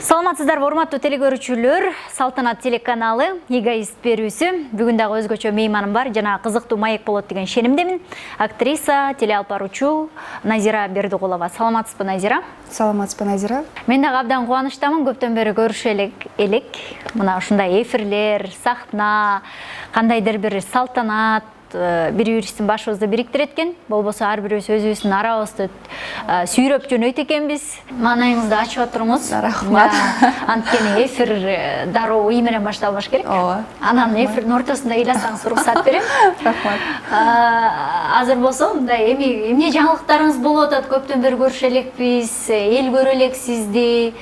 Саламатсыздар, урматтуу телекөрүүчүлөр. Салтанат телеканалы эгоист берүүсү. Бүгүн дагы өзгөчө мейманым бар, жана кызыктуу маек болот деген шенимдемин. Актриса, телеалпаруучу Назира Бердигулова. Саламатсызбы, Назира? Саламатсызбы, Назира. Мен дагы абдан кубанычтамын, көптөн бери көрүшө элек. Мына ушундай эфирлер, сахна, кандайдыр бир салтанат бири-бирибиздин башыбызды бириктирет экен. Болбосо ар бирибиз өзүбүздүн арабызды сүйрөп жөнөйт экенбиз. Маанайыңызды ачып отуруңуз. Рахмат. Анткени эфир дароо уй менен башталбаш керек. Анан эфирдин ортосунда ыйласаңыз уруксат берем. Рахмат. Азыр болсо мындай эмне жаңылыктарыңыз болуп атат? Көптөн бери көрүшө элекпиз, эл көрө элек сизди.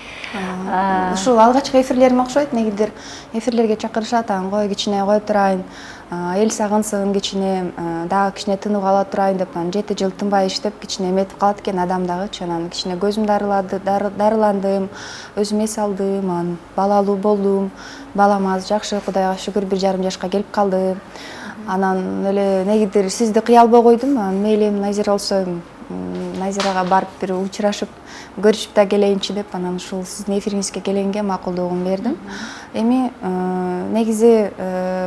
Ушул алгачкы эфирлерим окшойт. Негидир эфирлерге чакырышат, ой кичине кое турайын. Эл сагынсын, кичине дагы кичине тынып ала турайын деп, 7 жыл тынбай иштеп, кичине эметип калат экен адам дагы. Анан кичине көзүм дарыландым, өзүм эс алдым, балалуу болдум. Балам азыр жакшы, Кудайга шүгүр, 1,5 жашка келип калды. Анан эле негидир сизди кыя албай койдум. Мейлим Назира болсо, Назирага барып бир учурашып, көрүшүп да келейинчи деп, анан ушул сиздин эфириңизге келгенге макулдугун бердим. Эми негизи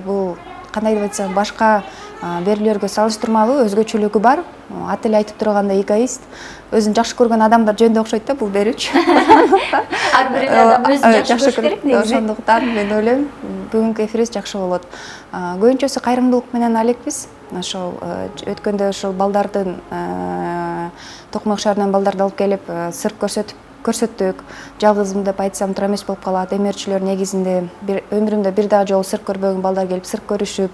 бул кандай деп айтсам, башка берүүлөргө салыштырмалуу өзгөчөлүгү бар. Аты эле айтып тургандай эгоист. Өзүн жакшы көргөн адамдар жөнүндө окшойт да бул берүүчү. Ар бир адам өзүн жакшы көрүш керек негизи. Ошондуктан мен ойлойм, бүгүнкү эфирибиз жакшы болот. Көбүнчөсү кайрымдуулук менен алекпиз. Ошол өткөндө ошол балдардын Токмок шаарынан балдарды алып келип, сырт көрсөттүк. Жалгызым деп айтсам туура эмес болуп калат. Эмерчилер негизинде өмүрүмдө бир дагы жолу сырт көрбөгөн балдар келип сырт көрүшүп,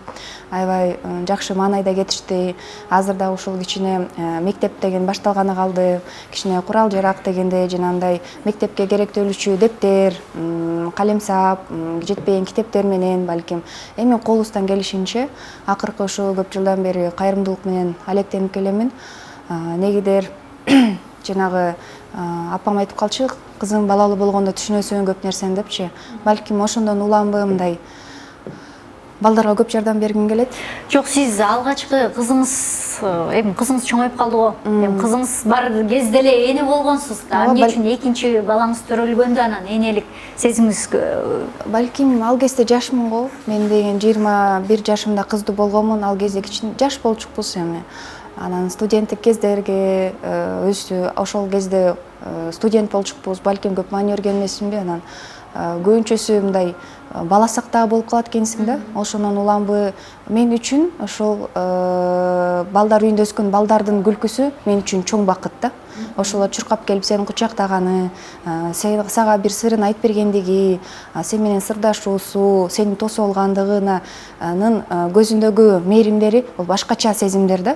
аябай жакшы маанайда кетишти. Азыр дагы ушул кичине мектеп деген башталганы калды. Кичине курал жарак дегенде жанагындай мектепке керектөлүүчү дептер, калемсап, жетпеген китептер менен балким эми колубуздан келишинче акыркы ушул көп жылдан бери кайрымдуулук менен алектенип келемин. Негидер жанагы апам айтып калчу, кызым балалуу болгондо түшүнөсүң көп нерсени депчи. Балким ошондон уланбы мындай балдарга көп жардам бергим келет. Жок, сиз алгачкы кызыңыз чоңоюп калды го. Кызыңыз бар кезде эле эне болгонсуз да. Эмне үчүн экинчи балаңыз төрөлгөндө анан энелик сезимиңиз? Балким ал кезде жашмын го. Мен деген 21 жашымда кыздуу болгонмун. Ал кезде кичине жаш болчукпуз эми. Анан студенттик кездерге ошол кезде студент болчукпуз. Балким көп маани берген эмесминби. Анан көбүнчөсү мындай бала сактаа болуп калат экенсиң да. Ошондон уланбы мен үчүн ошол балдар үйүндө өскөн балдардын күлкүсү мен үчүн чоң бакыт да. Ошол чуркап келип сени кучактаганы, сага бир сырын айтып бергендиги, сен менен сырдашуусу, сенин тосо болгондугунун көзүндөгү мээримдери бул башкача сезимдер да.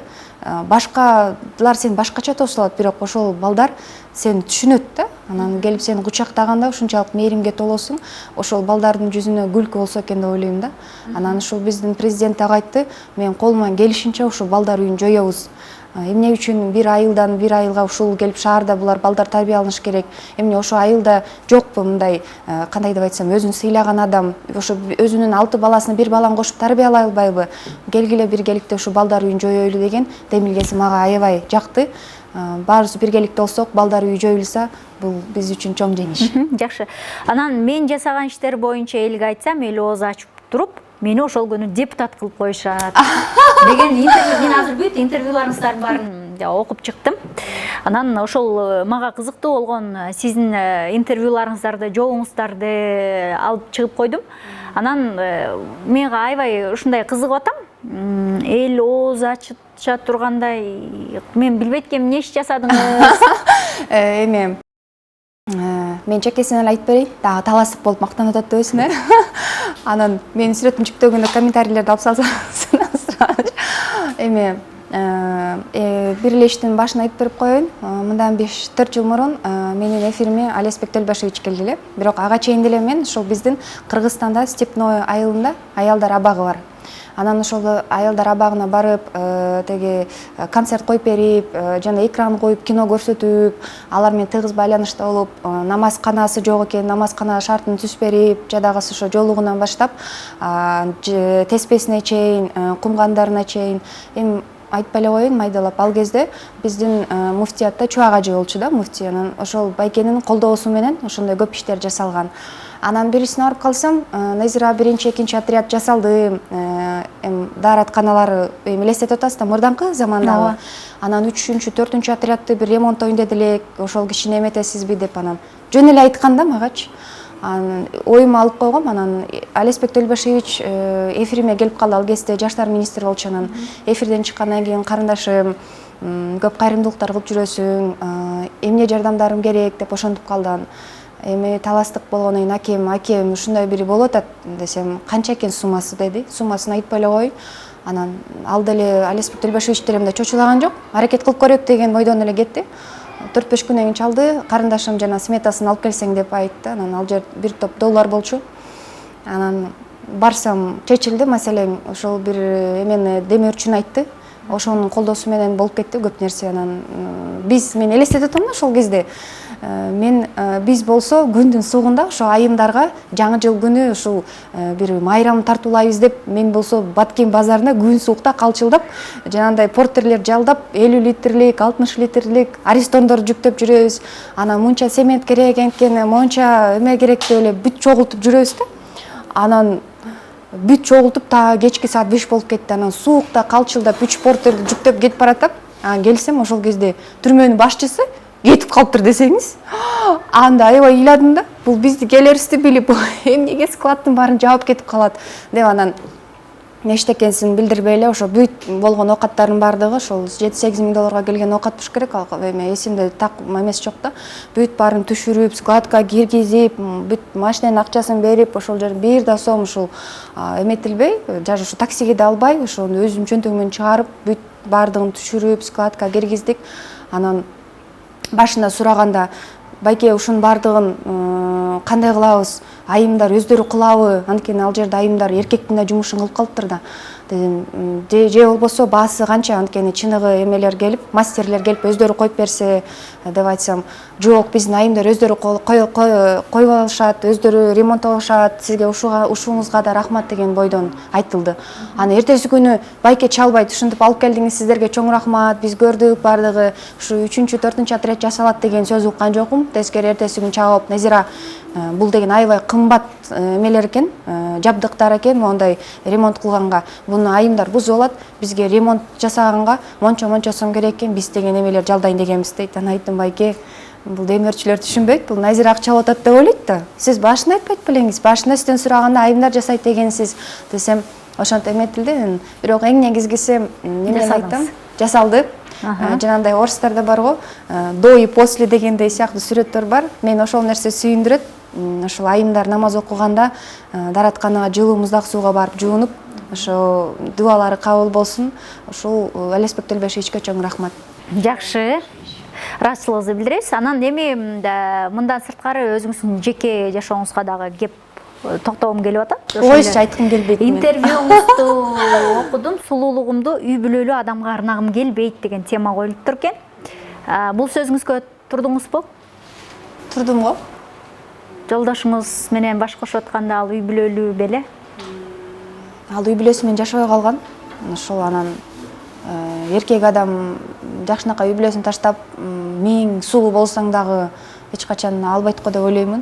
Башкалар сени башкача тосулат, бирок ошол балдар сени түшүнөт да. Анан келип сени кучактаганда ушунчалык мээримге толосуң, ошол балдардын жүзүнө күлкү болсо экен деп ойлойм да. Анан ушул биздин президент дагы айтты, мен колуман келишинче ушул балдар үйүн жоёбуз. Эмне үчүн бир айылга ушул келип шаарда булар балдар тарбияланыш керек. Эмне ошо айылда жокпу мындай кандай деп айтсам, өзүн сыйлаган адам, ошо өзүнүн 6 баласын бир баланы кошуп тарбиялай албайбы? Келгиле биргеликте ушул балдар үйүн жоёйлу деген демилгеси мага аябай жакты. Баарыбыз биргеликте болсок, балдар үйү жоюлса, бул биз үчүн чоң жеңиш. Жакшы. Анан мен жасаган иштер боюнча элге айтсам, эл ооз ачып туруп, мени ошол күнү депутат кылып коюшат деген интервью. Мен азыр бүт интервьюларыңыздардын баарын окуп чыктым. Анан ошол мага кызыктуу болгон сиздин интервьюларыңыздарды, жолуңуздарды алып чыгып койдум. Анан менга аябай ушундай кызыгып атам. Эл ооз ача тургандай, мен билбейт экенмин, эмне иш жасадыңыз? Эми мен чекесин эле айтып берейин. Дагы таласып болуп мактанып атат дебесине. Анан менин сүрөтүмдү жүктөгөндө комментарийлерди алып салсаңыз. Эми бир эле иштин башын айтып берип коеюн. Мындан 4 жыл мурун менин эфириме Алесбек Төлбашевич келди эле. Бирок ага чейин деле мен ушул биздин Кыргызстанда Степной айылында аялдар абагы бар. Анан ошол аялдар абагына барып, теги концерт коюп берип, жана экран коюп, кино көрсөтүп, алар менен тыгыз байланышта болуп, намазканасы жок экен, намазкана шартын түз берип, жадагысы ошо жолугунан баштап, теспесине чейин, кумгандарына чейин. Эми айтпай эле коеюн, майдалап ал кезде биздин муфтиятта Чубак ажы болчу да, муфтий. Анан ошол байкенин колдоосу менен ошондой көп иштер жасалган. Анан бирисине барып калсам, Назира биринчи, экинчи отряд жасалды. Дааратканалары элестетип атасыз да, мурдаңкы замандагы. Анан 3-чү, 4-чү отрядты бир ремонттойн дедилек, ошол кишини эметесизби деп анан жөн эле айткан да магачы. Анан оюма алып койгом. Анан Алеспек Төлбашевич эфириме келип калды. Ал кезде жаштар министри болчу. Анан эфирден чыккандан кийин карындашым көп кайрымдуулуктар кылып жүрөсүң, эмне жардамдарым керек деп ошентип калды. Эми таластык болгондон кийин акем ушундай бири болуп атат десем, канча экен суммасы деди. Суммасын айтпай эле коеюн. Анан ал деле Алеспек Төлбашевичтер эмне чочулаган жок. Аракет кылып көрөк деген ойдон эле кетти. 4-5 күндөн кийин чалды, карындашым жана сметасын алып келсең деп айтты. Анан ал жер бир топ доллар болчу. Анан барсам чечилди маселең, ошол бир эмени деме үчүн айтты. Ошонун колдоосу менен болуп кетти көп нерсе. Анан мен элестетип атам ошол кезде. Биз болсо күндүн суугунда ошо айымдарга жаңы жыл күнү ушул бир майрам тартуулайбыз деп, мен болсо Баткен базарында күн суукта калчылдап, жанагындай портерлер жалдап, 50 литрлик, 60 литрлик аристондор жүктөп жүрөбүз. Анан мынча цемент керек экен, монча эме керек деп эле бүт чогултуп жүрөбүз да. Анан бүт чогултуп та кечки саат 5 болуп кетти. Анан суукта калчылдап 3 портерди жүктөп кетип баратам. Келсем ошол кезде түрмөнүн башчысы кетип калыптыр десеңиз. Анда аябай ыйладым да. Бул бизди келерибизди билип, эмнеге складтын баарын жаап кетип калат деп анан эчтекенсин билдирбей эле ошо бүт болгон оокаттардын баардыгы ошол 7-8 миң долларга келген оокат болуш керек. Эми эсимде так эмес жок да. Бүт баарын түшүрүп, складка киргизип, бүт машинанын акчасын берип, ошол жер бир да сом ушул эметилбей, даже ушу таксиге да албай, ошону өзүм чөнтөгүмөн чыгарып, бүт баардыгын түшүрүп, складка киргиздик. Анан башында сураганда, байке ушунун баардыгын кандай кылабыз? Айымдар өздөрү кылабы? Анткени ал жерде айымдар эркектин да жумушун кылып калыптыр да. Же болбосо баасы канча, анткени чыныгы эмелер келип, мастерлер келип өздөрү коюп берсе деп айтсам, жок, биздин айымдар өздөрү коюп алышат, өздөрү ремонттолушат, сизге ушуңузга да рахмат деген бойдон айтылды. Аны эртеси күнү байке чалбайт, ушинтип алып келдиңиз, сиздерге чоң рахмат, биз көрдүк баардыгы, ушу 3-чү, 4-чү отряд жасалат деген сөз уккан жокмун. Тескери эртеси күнү чагып, Назира, бул деген аябай кымбат эмелер экен, жабдыктар экен, мондай ремонт кылганга. Буну айымдар бузуп алат, бизге ремонт жасаганга мончо сом керек экен, биз деген эмелер жалдайын дегенбиз дейт. Анан айттым, байке, бул демирчилер түшүнбөйт, бул Назира акча алып атат деп ойлойт да. Сиз башында айтпайт белеңиз, башында сизден сураганда айымдар жасайт дегенсиз десем, ошентип эметилди. Бирок эң негизгиси эмне айтам? Жасалды. Жанагындай орустарда бар го, до и после дегендей сыяктуу сүрөттөр бар. Мен ошол нерсе сүйүндүрөт. Ошол айымдар намаз окуганда дааратканага жылуу муздак сууга барып жуунуп, ошо дуалары кабыл болсун. Ошол Алеспек Төлбашевичке чоң рахмат. Жакшы. Ыраазычылыгыңызды билдиребиз. Анан эми мындан сырткары өзүңүздүн жеке жашооңузга дагы кеп токтогум келип атат. Ойчу айткым келбейт. Интервьюңузду окудум, сулуулугумду үй бүлөлүү адамга арнагым келбейт деген тема коюлуптур экен. Бул сөзүңүзгө турдуңузбу? Турдум го. Жолдошуңуз менен баш кошуп атканда ал үй бүлөлүү беле? Ал үй бүлөсү менен жашабай калган. Ошол анан эркек адам жакшынакай үй бүлөсүн таштап, миң сулуу болсаң дагы эч качан албайт го деп ойлоймун.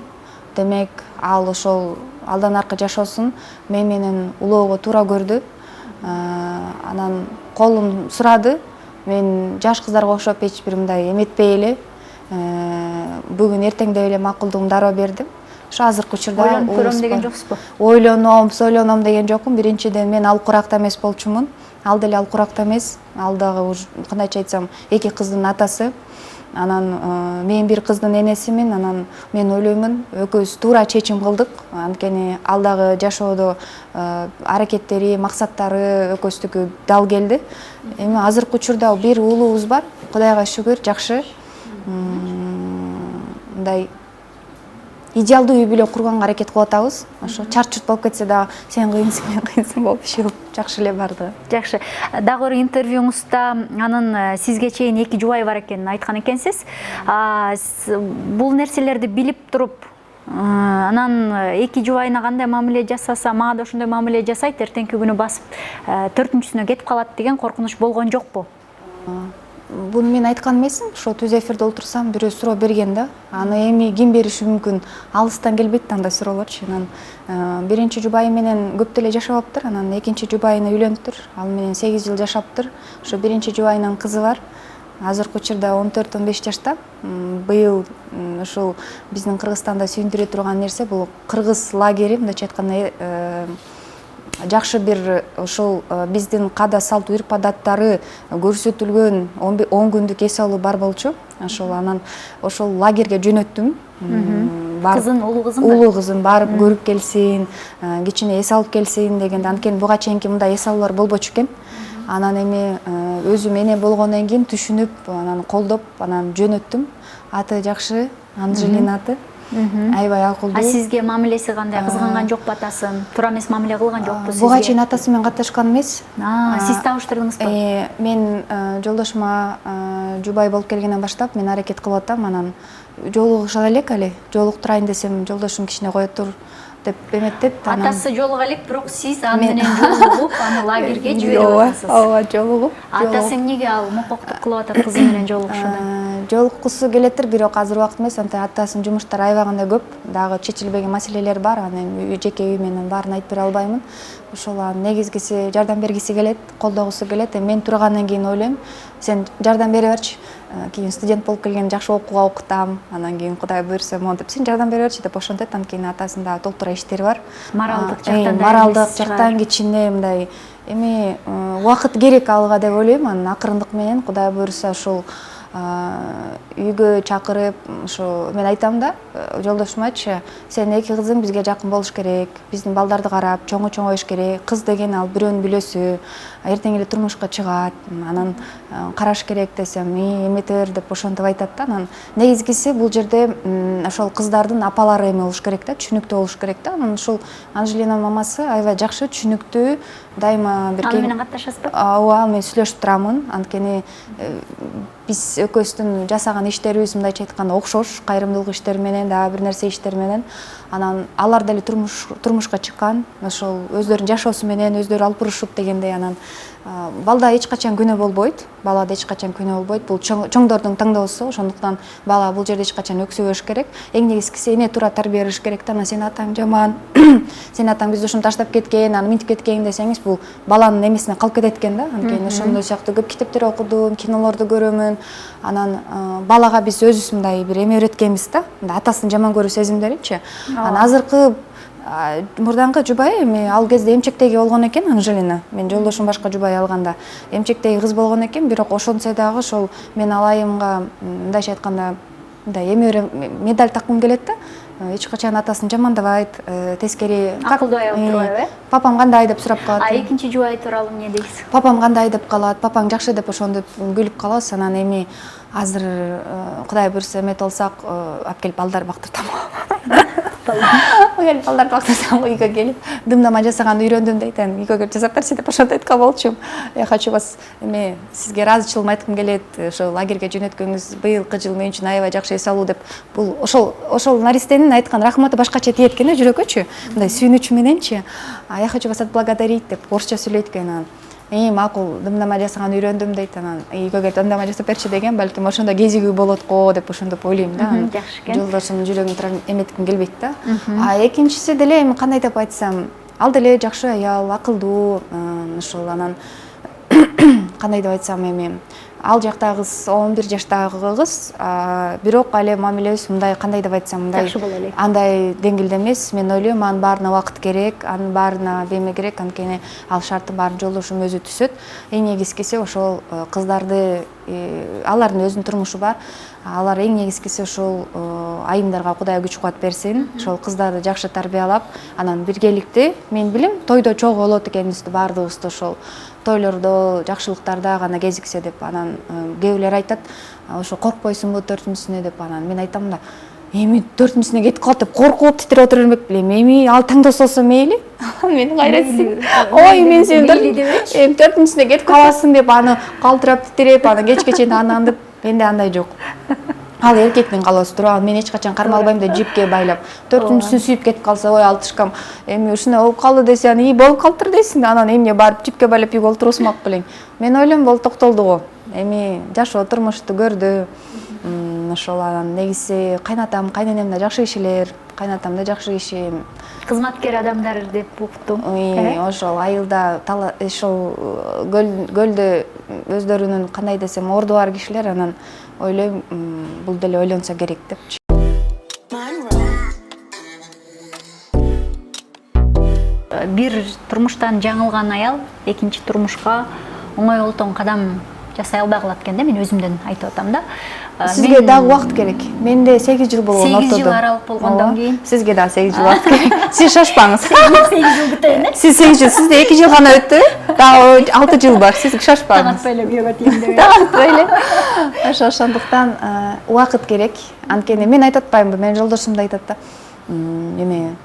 Демек, ал ошол алдан аркы жашоосун менен улоого туура көрдү. Анан колун сурады. Мен жаш кыздарга окшоп эч бир мындай эметпей эле, бүгүн эртең деп эле макулдугум дароо бердим. Ошо азыркы учурда ойлонуп көрөм деген жоксузбу? Ойлоном деген жокмун. Биринчиден мен ал куракта эмес болчумун. Ал деле ал куракта эмес. Ал дагы кандайча айтсам, 2 кыздын атасы. Анан мен бир кыздын энесимин. Анан мен ойлоймун, экөөбүз туура чечим кылдык. Анткени ал дагы жашоодо аракеттери, максаттары экөөбүздүкү дал келди. Эми азыркы учурда бир уулубуз бар. Кудайга шүгүр, жакшы. Мындай идеалдуу үй бүлө курганга аракет кылып атабыз. Ошо чарт-чурт болуп кетсе да, сен кыйынсың, мен кыйынсың болуп иши жакшы эле барды. Жакшы. Дагы бир интервьюңузда анын сизге чейин 2 жубайы бар экенин айткан экенсиз. Бул нерселерди билип туруп, Анан эки жубайына кандай мамиле жасаса, мага да ошондой мамиле жасайт, эртеңки күнү басып 4-сүнө кетип калат деген коркунуч болгон жокпу? Буну мен айткан эмесмин, ошо түз эфирде отурсам бирөө суроо берген да. Аны эми ким бериши мүмкүн? Алыстан келбейт андай суроолорчу. Анан биринчи жубайы менен көп деле жашабаптыр, анан экинчи жубайыны үйлөнүптүр. Ал менен 8 жыл жашаптыр. Ошо биринчи жубайынын кызы бар. Азыркы учурда 14-15 жашта. Быйыл ушул биздин Кыргызстанда сүйүндүрө турган нерсе бул кыргыз лагери, мындайча айтканда жакшы бир ошол биздин каада салт үрп адаттары көрсөтүлгөн 10 күндүк эс алуу бар болчу. Анан ошол лагерге жөнөттүм. Кызын, улуу кызым барып көрүп келсин, кичине эс алып келсин дегенде, анткени буга чейинки мындай эс алуулар болбочу экен. Анан эми өзүм эне болгондон кийин түшүнүп, анан колдоп, анан жөнөттүм. Аты жакшы, Анжелина аты. Аябай акылдуу. А сизге мамилеси кандай? Кызганган жокпу атасын? Туура эмес мамиле кылган жокпу сизге? Буга чейин атасы менен катташкан эмес. Сиз табыштырдыңызбы? Мен жолдошума жубай болуп келгенден баштап мен аракет кылып атам. Анан жолугушалы элек али. Жолуктурайын десем, жолдошум кичине кое тур деп эметтет. Атасы жолуга элек, бирок сиз аны менен жолугуп, аны лагерге жиберип атасыз. Ооба, жолугуп. Атасы эмнеге ал мококтук кылып атат кызы менен жолугушуну? Жолуккусу келеттир, бирок азыр убакыт эмес. Атасынын жумуштары аябагандай көп. Дагы чечилбеген маселелер бар. Аны жеке үй менен баарын айтып бере албаймын. Ошол негизгиси жардам бергиси келет, колдогусу келет. Мен тургандан кийин ойлойм, сен жардам бере берчи. Кийин студент болуп келген жакшы окууга окутам. Анан кийин Кудай буйрса, монтип сен жардам бере берчи деп ошентет. Анан кийин атасында толтура иштери бар. Моралдык жактан кичине мындай эми убакыт керек алга деп ойлойм. Анан акырындык менен Кудай буйрса ошол үйгө чакырып, ошо мен айтам да, жолдошумачы, сен эки кызың бизге жакын болуш керек, биздин балдарды карап, чоңойш керек. Кыз деген ал бирөөнүн бүлөсү, эртең эле турмушка чыгат, анан караш керек десем, эметер деп ошентип айтат да. Анан негизгиси бул жерде ошол кыздардын апалары эме болуш керек да, түшүнүктүү болуш керек да. Анан ушул Анжелинанын мамасы аябай жакшы, түшүнүктүү, дайыма бир Ал менен катташасызбы? Ооба, мен сүйлөшүп турамын. Анткени биз экөөбүздүн жасаган иштерибиз мындайча айтканда окшош, кайрымдуулук иштери менен, дагы бир нерсе иштери менен. Анан алар деле турмушка чыккан, ошол өздөрүнүн жашоосу менен өздөрү алып бурушуп дегендей. Анан балда эч качан күнөө болбойт. Балада эч качан күнөө болбойт. Бул чоңдордун таңдоосу. Ошондуктан бала бул жерде эч качан өксөбөш керек. Эң негизгиси эне тура тарбия бериш керек да. Анан сенин атаң жаман, сенин атаң бизди ушинтип таштап кеткен, анан минтип кеткен десеңиз, бул баланын эмесине калып кетет экен да. Анткени ошондой сыяктуу көп китептер окудум, кинолорду көрөмүн. Анан балага биз өзүбүз мындай бир эме өйрөткөнбүз да. Атасын жаман көрүү сезимдеринчи. Анан азыркы мурдаңкы жубайы эми ал кезде эмчектеги болгон экен Анжелина. Мен жолдошум башка жубай алганда эмчектеги кыз болгон экен, бирок ошонсо дагы ошол мен алайымга мындайча айтканда мындай эме медаль таккым келет да. Эч качан атасын жамандабайт, тескери акылдуу аял турбайбы? Папам кандай деп сурап калат. А экинчи жубай тууралуу эмне дейсиз? Папам кандай деп калат, папаң жакшы деп ошондоп күлүп калабыз. Анан эми азыр Кудай буйрса эмет болсак, алып келип балдар бактыртам. Балдар бактырсам, үйгө келип, дымдама жасаган үйрөндүм дейт. Үйгө келип жасап берчи деп ошентип айткан болчумун. Я хочу вас эме сизге ыраазычылыгымды айткым келет. Ошол лагерге жөнөткөнүңүз быйылкы жыл мен үчүн аябай жакшы эс алуу деп. Бул ошол наристенин айткан рахматы башкача тиет экен жүрөккөчү. Мындай сүйүнүч мененчи. Я хочу вас отблагодарить деп орусча сүйлөйт экен. Макул, дымдама жасаган үйрөндүм дейт. Анан үйгө келип дымдама жасап берчи деген, балким ошондо кезигүү болот го деп ошондоп ойлойм да. Жакшы экен. Жолдошумдун жүрөгүн эметким келбейт да. Экинчиси деле эми кандай деп айтсам, ал деле жакшы аял, акылдуу, ошол анан кандай деп айтсам эми ал жактагы кыз 11 жаштагы кыз, бирок але мамилебиз мындай кандай деп айтсам, мындай жакшы боло элек. Андай деңгээлде эмес. Мен ойлойм, анын баарына убакыт керек, анын баарына деме керек, анткени ал шарттын баарын жолдошум өзү түзөт. Эң негизгиси ошол кыздарды, алардын өзүнүн турмушу бар. Алар эң негизгиси ошол айымдарга Кудай күч кубат берсин. Ошол кыздарды жакшы тарбиялап, анан биргеликте, мен билем, тойдо чогуу болот экенбизди баардыгыбызды ошол тойлордо, жакшылыктарда гана кезиксе деп. Анан кээ бирлер айтат, ошо коркпойсуңбу 4-сүнө деп. Анан мен айтам да, эми 4-сүнө кетип калат деп коркуп титиреп отура бермек белем. Эми ал таңдаса болсо мейли. Мени кайрайсың. Ой, мен сени 4-сүнө кетип каласың деп аны калтырап титиреп, аны кечке чейин анан деп. Менде андай жок. Ал эркектин каалоосу туурабы, мен эч качан кармалбайм деп жипке байлап, төртүнчүсүн сүйүп кетип калса, ой алтышкам, эми ушундай болуп калды десе, аны ии болуп калыптыр дейсиң, анан эмне барып жипке байлап үйгө олтурусмак белең. Мен ойлойм, болуп токтолду го. Эми жашоо турмушту көрдү. Ошол анан негизи кайнатам, кайненем да жакшы кишилер, кайнатам да жакшы киши. Кызматкер адамдар деп уктум. Ошол айылда ошол көлдө өздөрүнүн кандай десем орду бар кишилер, анан ойлойм, бул деле ойлонсо керек депчи. Бир турмуштан жаңылган аял экинчи турмушка оңой олтон кадам жасай албай калат экен да, мен өзүмдөн айтып атам да. Сизге дагы убакыт керек. Менде 8 жыл болгон ортодо. 8 жыл аралык болгондон кийин. Сизге дагы 8 жыл убакыт керек. Сиз шашпаңыз. 8 жыл бүтөйүн. Сиз 8 жыл, сизде 2 жыл гана өттү. Дагы 6 жыл бар. Сиз шашпаңыз. Таң эле күйөөгө тийим деп. Таң эле. Ошондуктан убакыт керек. Анткени мен айтып атпаймынбы, менин жолдошум да айтат да. Эме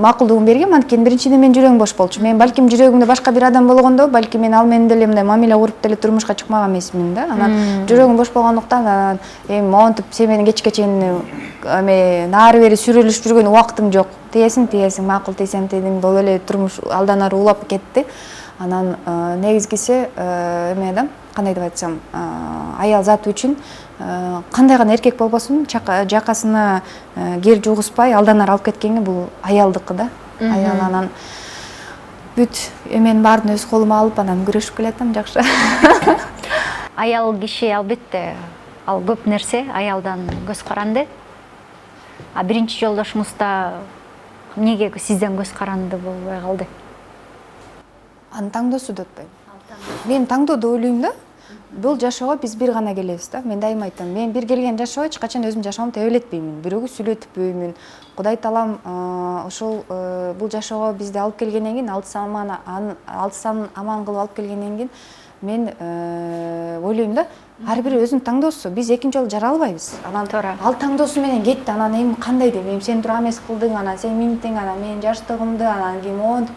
макулдугун бергем, анткени биринчиден менин жүрөгүм бош болчу. Мен балким жүрөгүмдө башка бир адам болгондо, балким мен ал менен деле мындай мамиле куруп деле турмушка чыкмаган эмесмин да. Анан жүрөгүм бош болгондуктан анан эми монтип сен менен кечке чейин эме нары бери сүрүлүшүп жүргөн убактым жок. Тиесиң, макул тиесем дедим, болуп эле турмуш алдан ары улап кетти. Анан негизгиси эме да, кандай деп айтсам, аял заты үчүн кандай гана эркек болбосун, жакасына кир жугузбай алдан ары алып кеткенге бул аялдыкы да. Аял анан бүт эменин баарын өз колума алып анан күрөшүп келатам, жакшы. Аял киши албетте ал көп нерсе аялдан көз каранды. А биринчи жолдошуңуз да эмнеге сизден көз каранды болбой калды? Аны таңдоосу да атпайм. Мен таңдоодо ойлойм да. Бул жашоого биз бир гана келебиз да. Мен дайыма айтам, мен бир келген жашоого эч качан өзүм жашоомду тебелетпеймин. Бирөөгө сүйлөтпөймүн. Кудай таалам ошол бул жашоого бизди алып келгенден кийин, алтысан аман кылып алып келгенден кийин мен ойлойм да, ар бири өзүнүн таңдоосу. Биз экинчи жолу жаралбайбыз. Анан ал таңдоосу менен кетти. Анан эми кандай дейм? Эми сен тура эмес кылдың, анан сен минтиң, анан менин жаштыгымды, анан кийин монтип.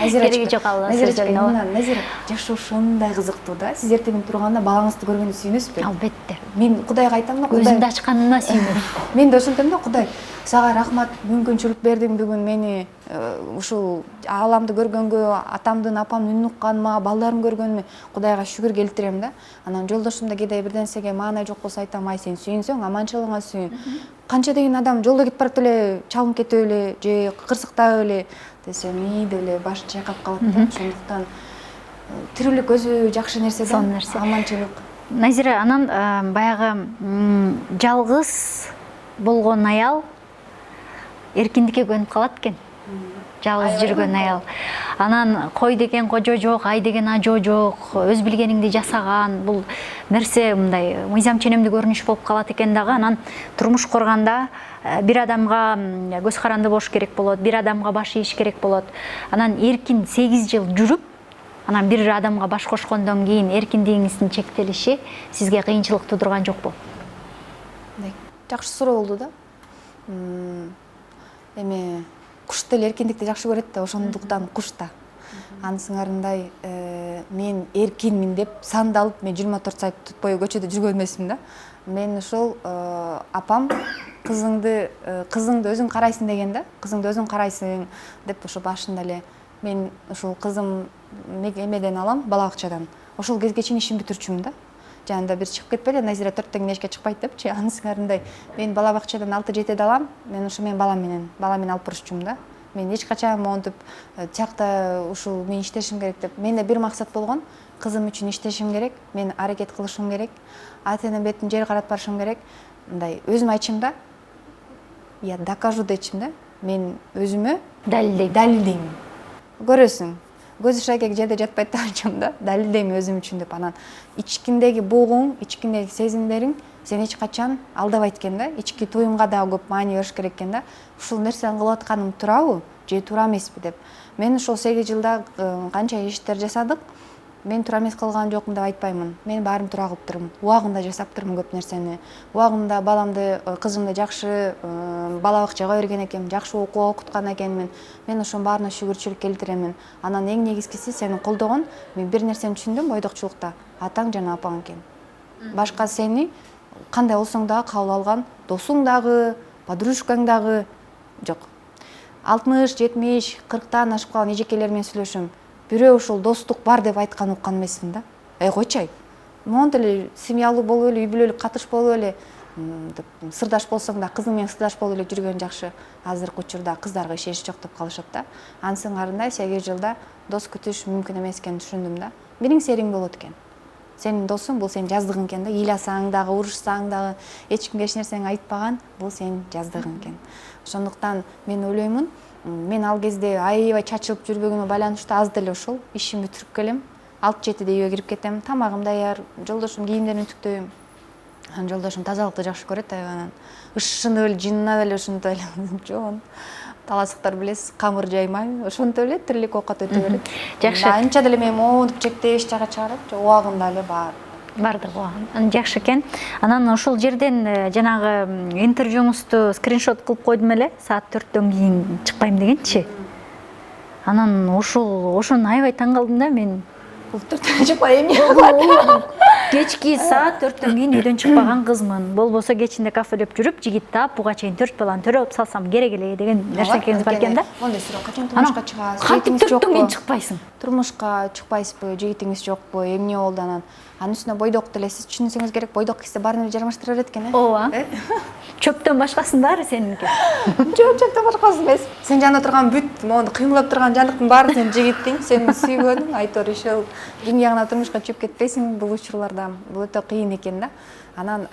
Кереги жок ал сөздөрүн. Назира, жашоо ушундай кызыктуу да. Сиз эртең турганда балаңызды көргөндө сүйүнөсүзбү? Албетте. Мен Кудайга айтам да, Кудай көзүмдү ачканына сүйүнөм. Мен да ошентем да, Кудай, сага рахмат, мүмкүнчүлүк бердиң бүгүн мени ушул ааламды көргөнгө, атамдын, апамдын үнүн укканыма, балдарымды көргөнүмө Кудайга шүгүр келтирем да. Анан жолдошум да кээде бир нерсеге маанай жок болсо айтам, ай сен сүйүнсөң, аманчылыгыңа сүйүн. Канча деген адам жолдо кетип барып эле чалынып кетип эле же кырсыктап эле десем, деп эле баш чайкап калат да. Ошондуктан тирүүлүк өзү жакшы нерсе да, аманчылык. Назира, анан баягы жалгыз болгон аял эркиндикке көнүп калат экен. Жалгыз жүргөн аял. Анан кой деген кожо жок, ай деген ажо жок, өз билгениңди жасаган, бул нерсе мындай мыйзам ченемдүү көрүнүш болуп калат экен дагы. Анан турмуш курганда бир адамга көз каранды болуш керек болот, бир адамга баш ийиш керек болот. Анан эркин 8 жыл жүрүп, анан бир адамга баш кошкондон кийин эркиндигиңиздин чектелиши сизге кыйынчылык туудурган жокпу? Жакшы суроо болду да. Эми куш деле эркиндикти жакшы көрөт да, ошондуктан куш да. Анын сыңарындай мен эркинмин деп сандалып, мен 24 саат бою көчөдө жүргөн эмесмин да. Мен ошол апам кызыңды өзүң карайсың деген да. Кызыңды өзүң карайсың деп ошо башында эле мен ошол кызым эмеден алам, бала бакчадан. Ошол кезге чейин ишин бүтүрчүмүн да. Жанында бир чыгып кетпеле, Назира 4-тен эшикке чыкпайт депчи. Анын сыңарындай мен бала бакчадан 6-7 алам, мен ошо менен балам менен алып барышчумун да. Мен эч качан монтип тиякта ушул мен иштешим керек деп. Менде бир максат болгон, кызым үчүн иштешим керек, мен аракет кылышым керек, ата-энем бетин жер карап барышым керек. Мындай өзүм айтчым да. Я докажу дечим да. Мен өзүмө далилдейм. Көрөсүң. Көз шайкек жерде жатпайт деп айтчам да. Далилдейм өзүм үчүн деп. Анан ичкиңдеги бугуң, ичкиңдеги сезимдериң сен эч качан алдабайт экен да. Ички туюмга да көп маани бериш керек экен да. Ушул нерсени кылып атканым туурабы же туура эмеспи деп. Мен ушул 8 жылда канча иштер жасадык. Мен туура эмес кылган жокмун деп айтпаймын. Мен баарын туура кылыптырмын. Убагында жасаптырмын көп нерсени. Убагында баламды, кызымды жакшы бала бакчага берген экенмин, жакшы окууга окуткан экенмин. Мен ошонун баарына шүгүрчүлүк келтиремин. Анан эң негизгиси сени колдогон, мен бир нерсени түшүндүм бойдокчулукта. Атаң жана апаң экен. Башка сени кандай болсоң дагы кабыл алган досуң дагы, подружкаң дагы жок. 60-70, 40-тан ашып калган эжекелер менен сүйлөшөм. Бирөө ушул достук бар деп айткан уккан эмесмин да. Койчай. Монтип эле семьялуу болуп эле, үй бүлөлүк катыш болуп эле, сырдаш болсоң да кызың менен сырдаш болуп эле жүргөн жакшы. Азыркы учурда кыздарга ишенич жок деп калышат да. Анын сыңарында 8 жылда дос күтүш мүмкүн эмес экенин түшүндүм да. Бириң сериң болот экен. Сенин досуң бул сенин жаздыгың экен да. Ыйласаң дагы, урушсаң дагы, эч кимге эч нерсени айтпаган, бул сенин жаздыгың экен. Ошондуктан мен ойлоймун, мен ал кезде аябай чачылып жүрбөгүмө байланыштуу аз деле ушул. Ишимди бүтүрүп келем. 6-7 үйгө кирип кетем. Тамагым даяр, жолдошум кийимдерин үтүктөйм. Анан жолдошум тазалыкты жакшы көрөт, анан ышынып эле, жынап эле ушинтип эле. Жон. Таласыктар билесиз, камыр жаймай, ошентип эле тирилик оокат өтө берет. Жакшы. Анча деле мен монтип чектеп эч жака чыгарат, убагында эле бар. Бардык убагы. Жакшы экен. Анан ошол жерден жанагы интервьюңузду скриншот кылып койдум эле, саат 4-төн кийин чыкпайм дегенчи. Анан ошону аябай таң калдым да мен. Бул 4-төн чыкпай эмне? Кечки саат 4-төн кийин үйдөн чыкпаган кызмын. Болбосо кечинде кафелеп жүрүп, жигит таап, буга чейин 4 баланы төрөп салсам керек эле деген нерсеңиз бар экен да. Мондой суроо, качан турмушка чыгасыз? Кантип 4-төн кийин чыкпайсың? Турмушка чыкпайсызбы, жигитиңиз жокпу, эмне болду анан? Анын үстүнө бойдок делесиз, түшүнсөңүз керек, бойдок кийсе баарын эле жармаштыра берет экен, Ооба. Чөптөн башкасын баары сеники. Чөптөн башкасы эмес. Сен жанында турган бүт, мону кыймылдап турган жандыктын баары сенин жигитиң, сени сүйгөнүң, айтор ишел. Ким ягына турмушка чыгып кетпейсиң бул учурларда. Бул өтө кыйын экен да. Анан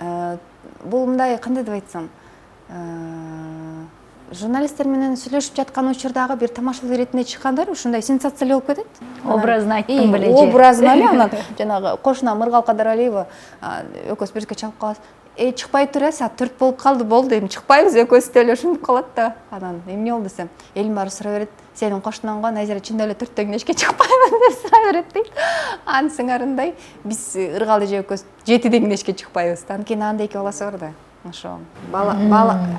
бул мындай кандай деп айтсам, журналисттер менен сүйлөшүп жаткан учурдагы бир тамашалуу иретинде чыккандар ушундай сенсациялуу болуп кетет. Образын айттың беле же. Образын эле анан жанагы кошуна Мыргал Кадаралиева экөөбүз бирге чалып калабыз. Чыкпай тура, саат 4 болуп калды, болду, эми чыкпайбыз, экөөбүз деле ушинтип калат да. Анан эмне болду десем, элим баары сурай берет. Сенин кошунан го Назира чындап эле 4-төн кийин эчке чыкпайбын деп сурай берет дейт. Анын сыңарындай биз Ыргал эже экөөбүз 7-ден кийин эчке чыкпайбыз. Анан кийин анда эки баласы бар да. Ошо.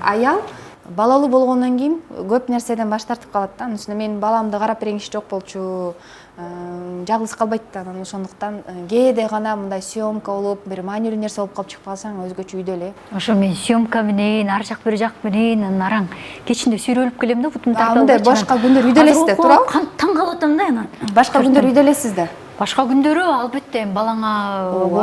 Аял балалуу болгондон кийин көп нерседен баш тартып калат да. Анын үстүнө менин баламды карап берген киши жок болчу. Жалгыз калбайт да. Анан ошондуктан кээде гана мындай съемка болуп, бир маанилүү нерсе болуп калып чыгып калсаң өзгөчө үйдө эле. Ошо мен съемка менен, ар жак бир жак менен араң кечинде сүрөлүп келем да, бутум тартып. Мындай башка күндөр үйдө элесиз, туурабы? Таң калып атам да анан. Башка күндөр үйдө элесиз да. Башка күндөрү албетте балаңа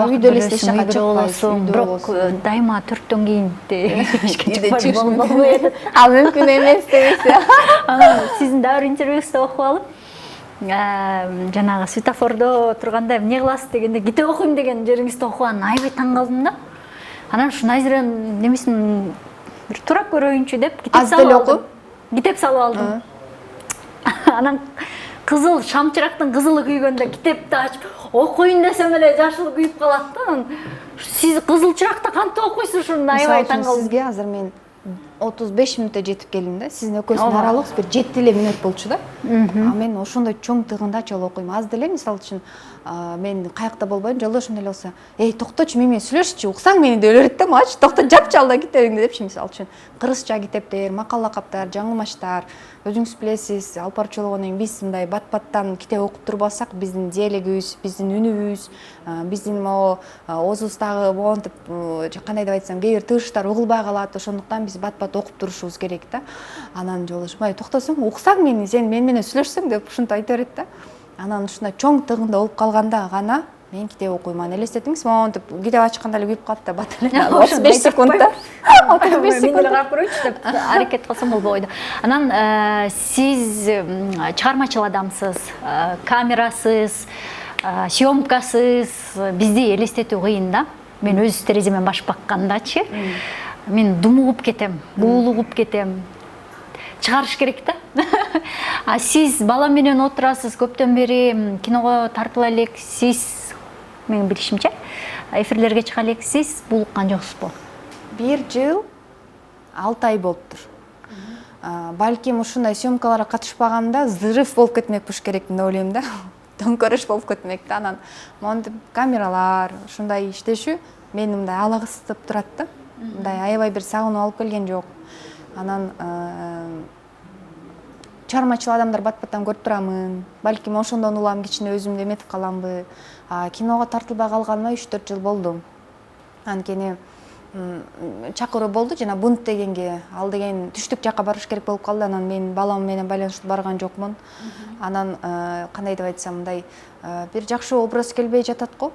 үйдө элесиз, эч жака чыкпайсың, бирок дайыма 4-төн кийин эчке чыкпай болбойт. Ал мүмкүн эмес дебейсиз. Анан сиздин дагы бир интервьюңузду окуп алып, жанагы светофордо турганда эмне кыласыз дегенде китеп окуйм деген жериңизди окуп анан аябай таң калдым да. Анан ушу Назиранын немесин бир турап көрөйүнчү деп китеп салып алдым. Китеп салып алдым. Анан кызыл шамчырактын кызылы күйгөндө китепти ачып окуйн десем эле жашыл күйүп калат да. Сиз кызыл чыракта кантип окуйсуз ушуну аябай таң калдым. Сизге азыр мен 35 мүнөттө жетип келдим да. Сиздин экөөсүнүн аралыгыңыз бир 7 эле мүнөт болчу да. А мен ошондой чоң тыгындачы эле окуйм. Аз деле мисалы үчүн мен каякта болбойм, жолдошум деле болсо, токточу, мен менен сүйлөшчү, уксаң мени деп өлөрөт да, мачы, токто, жапчы алда китебиңди депчи, мисалы үчүн. Кыргызча китептер, макал лакаптар, жаңылмаштар, өзүңүз билесиз, алып барчу болгондон кийин биз мындай бат-баттан китеп окуп турбасак, биздин диалегибиз, биздин үнүбүз, биздин оозубуздагы монтип, кандай деп айтсам, кээ бир тыгыштар угулбай калат, ошондуктан биз бат-бат окуп турушубуз керек да. Анан жолдошум, токтосоң, уксаң мени, сен менен сүйлөшсөң деп ушинтип айта берет да. Анан ушундай чоң тыгында болуп калганда гана мен китеп окуйм. Анан элестетиңиз, монтип китеп ачканда эле күйүп калат да, бат эле 35 секундда. 35 секунд. Мен эле карап көрөйүнчү деп аракет кылсам болбойду. Анан сиз чыгармачыл адамсыз, камерасыз, съемкасыз, бизди элестетүү кыйын да. Мен өз тереземен баш баккандачы, мен думугуп кетем, буулугуп кетем. Чыгарыш керек да. А сиз бала менен отурасыз, көптөн бери киного тартыла элек, сиз менин билишимче эфирлерге чыга элек, сиз булуккан жоксузбу? 1 жыл 6 ай болуптур. Балким ушундай съемкаларга катышпаганда взрыв болуп кетмекпиш керек деп ойлойм да. Төңкөрүш болуп кетмек да. Анан монтип камералар, ушундай иштешүү мени мындай алагыстып турат да. Мындай аябай бир сагынып алып келген жок. Анан чыгармачыл адамдар бат-баттан көрүп турамын. Балким ошондон улам кичине өзүмдү эметип каламбы. Киного тартылбай калганыма 3-4 жыл болду. Анткени чакыруу болду жана бунт дегенге. Ал деген түштүк жакка барыш керек болуп калды. Анан мен балам менен байланыштуу барган жокмун. Анан кандай деп айтсам, мындай бир жакшы образ келбей жатат го.